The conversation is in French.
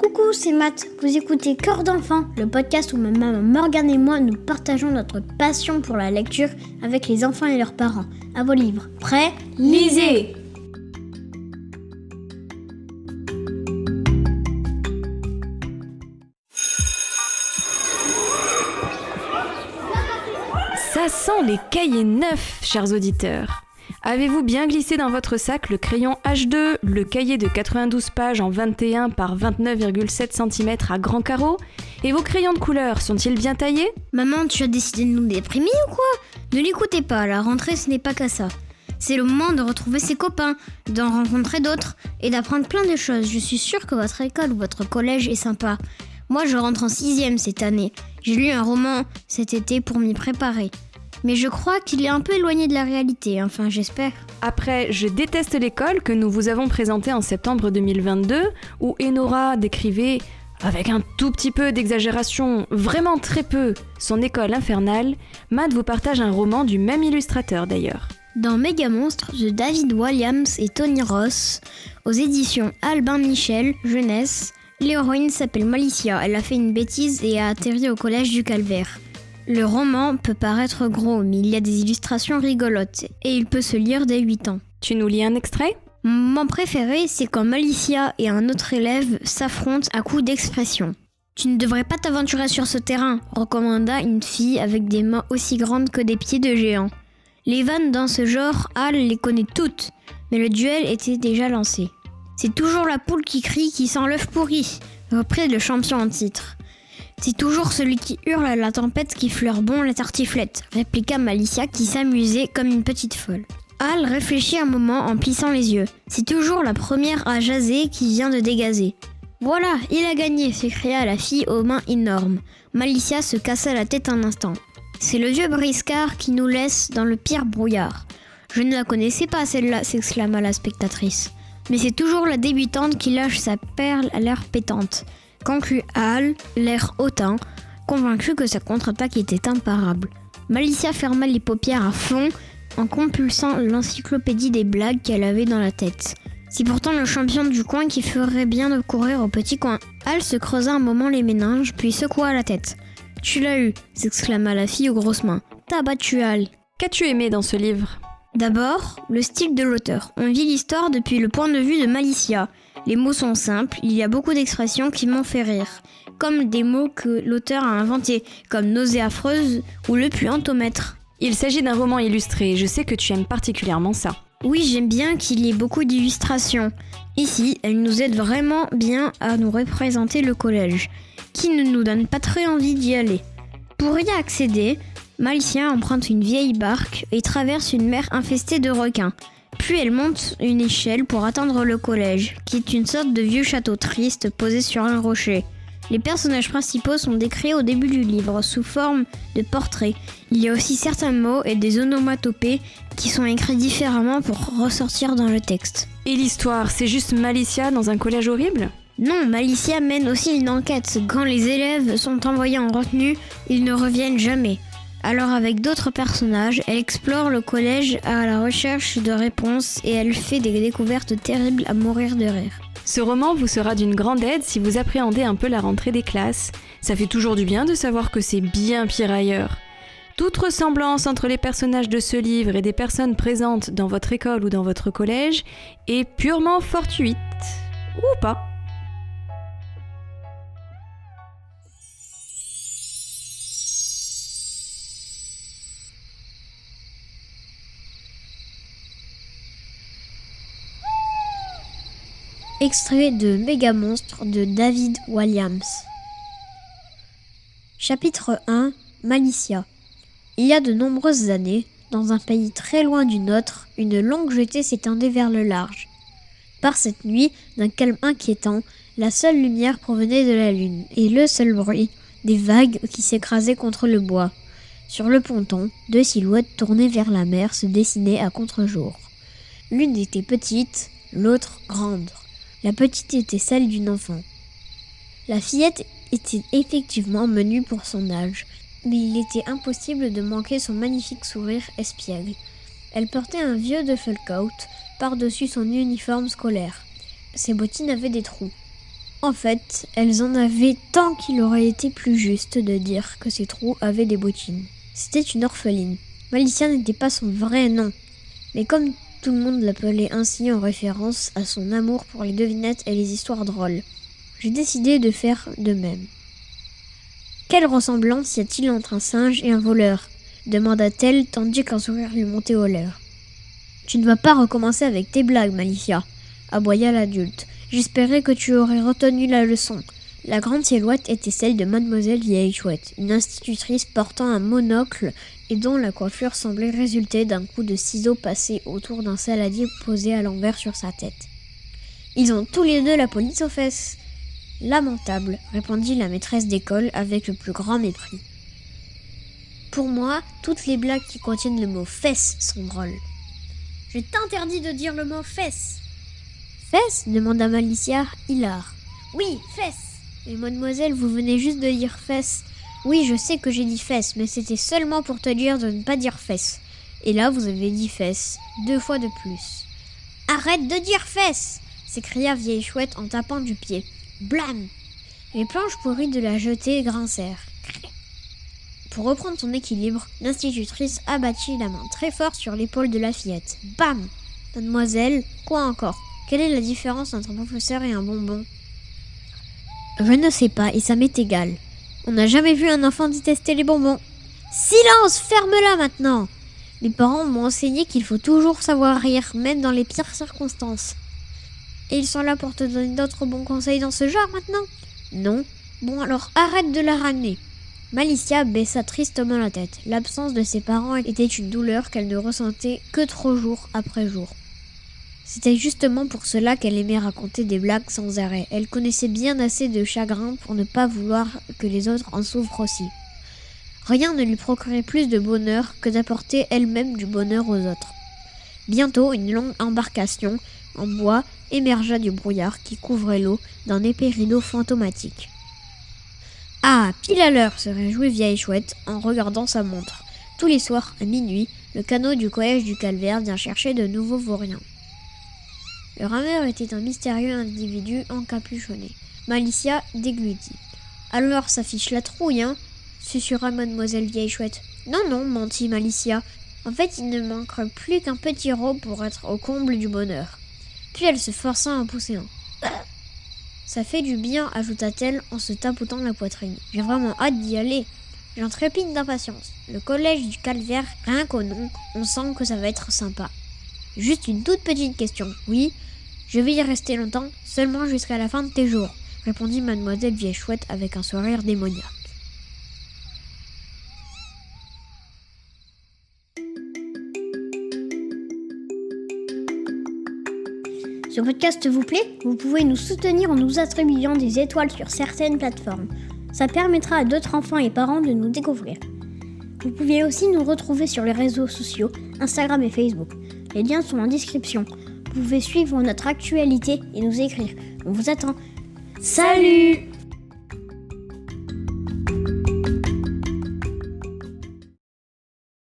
Coucou, c'est Matt. Vous écoutez Cœur d'enfant, le podcast où ma maman Morgane et moi nous partageons notre passion pour la lecture avec les enfants et leurs parents. À vos livres. Prêts ? Lisez ! Ça sent les cahiers neufs, chers auditeurs. Avez-vous bien glissé dans votre sac le crayon H2, le cahier de 92 pages en 21 par 29,7 cm à grands carreaux ? Et vos crayons de couleur sont-ils bien taillés ? Maman, tu as décidé de nous déprimer ou quoi ? Ne l'écoutez pas, la rentrée ce n'est pas qu'à ça. C'est le moment de retrouver ses copains, d'en rencontrer d'autres et d'apprendre plein de choses. Je suis sûre que votre école ou votre collège est sympa. Moi, je rentre en 6e cette année. J'ai lu un roman cet été pour m'y préparer. Mais je crois qu'il est un peu éloigné de la réalité, enfin j'espère. Après Je déteste l'école que nous vous avons présenté en septembre 2022, où Enora décrivait, avec un tout petit peu d'exagération, vraiment très peu, son école infernale, Matt vous partage un roman du même illustrateur d'ailleurs. Dans Méga Monstre de David Walliams et Tony Ross, aux éditions Albin Michel, jeunesse, l'héroïne s'appelle Malicia, elle a fait une bêtise et a atterri au collège du Calvaire. Le roman peut paraître gros, mais il y a des illustrations rigolotes et il peut se lire dès 8 ans. Tu nous lis un extrait ? Mon moment préféré, c'est quand Malicia et un autre élève s'affrontent à coups d'expression. « Tu ne devrais pas t'aventurer sur ce terrain », recommanda une fille avec des mains aussi grandes que des pieds de géant. Les vannes dans ce genre, Hal les connaît toutes, mais le duel était déjà lancé. « C'est toujours la poule qui crie qui sent l'œuf pourri », reprit le champion en titre. C'est toujours celui qui hurle à la tempête qui fleure bon la tartiflette, répliqua Malicia qui s'amusait comme une petite folle. Hal réfléchit un moment en plissant les yeux. C'est toujours la première à jaser qui vient de dégazer. Voilà, il a gagné, s'écria la fille aux mains énormes. Malicia se cassa la tête un instant. C'est le vieux briscard qui nous laisse dans le pire brouillard. Je ne la connaissais pas celle-là, s'exclama la spectatrice. Mais c'est toujours la débutante qui lâche sa perle à l'air pétante. Conclut Hal, l'air hautain, convaincu que sa contre-attaque était imparable. Malicia ferma les paupières à fond en compulsant l'encyclopédie des blagues qu'elle avait dans la tête. C'est pourtant le champion du coin qui ferait bien de courir au petit coin. Hal se creusa un moment les méninges, puis secoua la tête. « Tu l'as eu !» s'exclama la fille aux grosses mains. « T'as battu Hal !» Qu'as-tu aimé dans ce livre ? D'abord, le style de l'auteur. On vit l'histoire depuis le point de vue de Malicia. Les mots sont simples, il y a beaucoup d'expressions qui m'ont fait rire. Comme des mots que l'auteur a inventés, comme nausée affreuse ou le puantomètre. Il s'agit d'un roman illustré, je sais que tu aimes particulièrement ça. Oui, j'aime bien qu'il y ait beaucoup d'illustrations. Ici, elle nous aide vraiment bien à nous représenter le collège, qui ne nous donne pas très envie d'y aller. Pour y accéder, Malicia emprunte une vieille barque et traverse une mer infestée de requins. Puis elle monte une échelle pour atteindre le collège, qui est une sorte de vieux château triste posé sur un rocher. Les personnages principaux sont décrits au début du livre sous forme de portraits. Il y a aussi certains mots et des onomatopées qui sont écrits différemment pour ressortir dans le texte. Et l'histoire, c'est juste Malicia dans un collège horrible ? Non, Malicia mène aussi une enquête. Quand les élèves sont envoyés en retenue, ils ne reviennent jamais. Alors avec d'autres personnages, elle explore le collège à la recherche de réponses et elle fait des découvertes terribles à mourir de rire. Ce roman vous sera d'une grande aide si vous appréhendez un peu la rentrée des classes. Ça fait toujours du bien de savoir que c'est bien pire ailleurs. Toute ressemblance entre les personnages de ce livre et des personnes présentes dans votre école ou dans votre collège est purement fortuite. Ou pas. Extrait de Méga Monstre de David Walliams. Chapitre 1. Malicia. Il y a de nombreuses années, dans un pays très loin du nôtre, une longue jetée s'étendait vers le large. Par cette nuit, d'un calme inquiétant, la seule lumière provenait de la lune, et le seul bruit, des vagues qui s'écrasaient contre le bois. Sur le ponton, deux silhouettes tournées vers la mer se dessinaient à contre-jour. L'une était petite, l'autre grande. La petite était celle d'une enfant. La fillette était effectivement menue pour son âge, mais il était impossible de manquer son magnifique sourire espiègle. Elle portait un vieux duffel coat par-dessus son uniforme scolaire. Ses bottines avaient des trous. En fait, elles en avaient tant qu'il aurait été plus juste de dire que ces trous avaient des bottines. C'était une orpheline. Malicia n'était pas son vrai nom, mais comme tout le monde l'appelait ainsi en référence à son amour pour les devinettes et les histoires drôles, j'ai décidé de faire de même. Quelle ressemblance y a-t-il entre un singe et un voleur ? Demanda-t-elle tandis qu'un sourire lui montait aux lèvres. Tu ne vas pas recommencer avec tes blagues, Malicia, aboya l'adulte. J'espérais que tu aurais retenu la leçon. La grande silhouette était celle de Mademoiselle Vieille Chouette, une institutrice portant un monocle et dont la coiffure semblait résulter d'un coup de ciseau passé autour d'un saladier posé à l'envers sur sa tête. Ils ont tous les deux la police aux fesses. Lamentable, répondit la maîtresse d'école avec le plus grand mépris. Pour moi, toutes les blagues qui contiennent le mot fesses sont drôles. Je t'interdis de dire le mot fesses. Fesses ? Demanda Malicia, hilar. Oui, fesses. Mais mademoiselle, vous venez juste de dire fesses. Oui, je sais que j'ai dit fesses, mais c'était seulement pour te dire de ne pas dire fesses. Et là, vous avez dit fesses, 2 fois de plus. Arrête de dire fesses ! S'écria Vieille Chouette en tapant du pied. Blam ! Les planches pourries de la jetée grincèrent. Pour reprendre son équilibre, l'institutrice abattit la main très fort sur l'épaule de la fillette. Bam ! Mademoiselle, quoi encore ? Quelle est la différence entre un professeur et un bonbon ? Je ne sais pas et ça m'est égal. On n'a jamais vu un enfant détester les bonbons. Silence ! Ferme-la maintenant ! Mes parents m'ont enseigné qu'il faut toujours savoir rire, même dans les pires circonstances. Et ils sont là pour te donner d'autres bons conseils dans ce genre maintenant ? Non. Bon alors arrête de la ramener. Malicia baissa tristement la tête. L'absence de ses parents était une douleur qu'elle ne ressentait que trop jour après jour. C'était justement pour cela qu'elle aimait raconter des blagues sans arrêt. Elle connaissait bien assez de chagrin pour ne pas vouloir que les autres en souffrent aussi. Rien ne lui procurait plus de bonheur que d'apporter elle-même du bonheur aux autres. Bientôt, une longue embarcation en bois émergea du brouillard qui couvrait l'eau d'un épais rideau fantomatique. Ah, pile à l'heure, se réjouit Vieille Chouette en regardant sa montre. Tous les soirs, à minuit, le canot du collège du Calvaire vient chercher de nouveaux vauriens. Le rameur était un mystérieux individu encapuchonné. Malicia déglutit. Alors ça fiche la trouille, hein ? Susurra Mademoiselle Vieille Chouette. Non, mentit Malicia. En fait, il ne manquerait plus qu'un petit rot pour être au comble du bonheur. Puis elle se força à en pousser un. Ça fait du bien, ajouta-t-elle en se tapotant la poitrine. J'ai vraiment hâte d'y aller. J'en trépide d'impatience. Le collège du Calvaire, rien qu'au nom, on sent que ça va être sympa. Juste une toute petite question. Oui, je vais y rester longtemps, seulement jusqu'à la fin de tes jours, répondit Mademoiselle Vieille Chouette avec un sourire démoniaque. Ce podcast vous plaît ? Vous pouvez nous soutenir en nous attribuant des étoiles sur certaines plateformes. Ça permettra à d'autres enfants et parents de nous découvrir. Vous pouvez aussi nous retrouver sur les réseaux sociaux, Instagram et Facebook. Les liens sont en description. Vous pouvez suivre notre actualité et nous écrire. On vous attend. Salut !